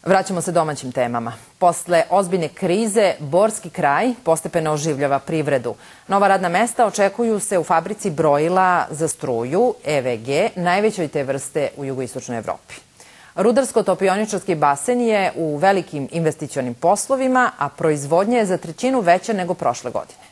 Vraćamo se domaćim temama. Posle ozbiljne krize, Borski kraj postepeno oživljava privredu. Nova radna mesta očekuju se u fabrici brojila za struju EVG, najvećoj te vrste u jugoistočnoj Evropi. Rudarsko-topioničarski basen je u velikim investicionim poslovima, a proizvodnja je za trećinu veća nego prošle godine.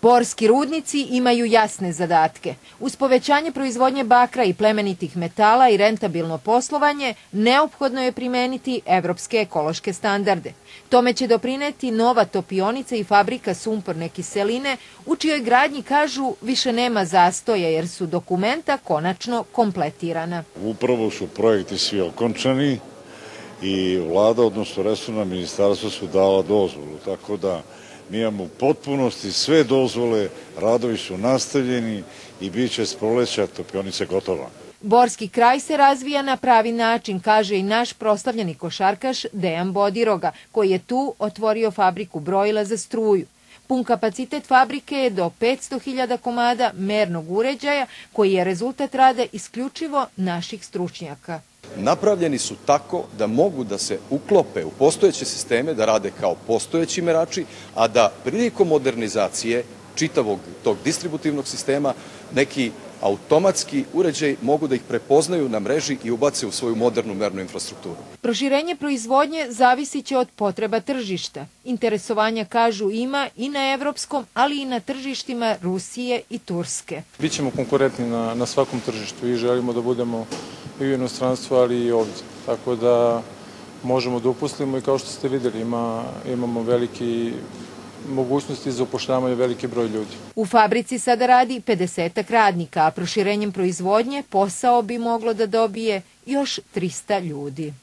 Borski rudnici imaju jasne zadatke. Uz povećanje proizvodnje bakra i plemenitih metala i rentabilno poslovanje, neophodno je primeniti evropske ekološke standarde. Tome će doprineti nova topionica i fabrika sumporne kiseline, u čijoj gradnji, kažu, više nema zastoja jer su dokumenta konačno kompletirana. Upravo su projekti svi okončani i vlada, odnosno resorna ministarstva, su dala dozvolu, tako da mi imamo u potpunosti sve dozvole, radovi su nastavljeni i bit će s proleća topionica gotova. Borski kraj se razvija na pravi način, kaže i naš proslavljeni košarkaš Dejan Bodiroga, koji je tu otvorio fabriku brojila za struju. Pun kapacitet fabrike je do 500.000 komada mernog uređaja, koji je rezultat rada isključivo naših stručnjaka. Napravljeni su tako da mogu da se uklope u postojeće sisteme, da rade kao postojeći merači, a da prilikom modernizacije čitavog tog distributivnog sistema neki automatski uređaj mogu da ih prepoznaju na mreži i ubace u svoju modernu mernu infrastrukturu. Proširenje proizvodnje zavisit će od potreba tržišta. Interesovanja, kažu, ima i na evropskom, ali i na tržištima Rusije i Turske. Bićemo konkurentni na svakom tržištu i želimo da budemo i u inostranstvu, ali i ovdje. Tako da možemo da uposlimo i kao što ste vidjeli imamo veliki mogućnosti za upošljavanje veliki broj ljudi. U fabrici sada radi 50 radnika, a proširenjem proizvodnje posao bi moglo da dobije još 300 ljudi.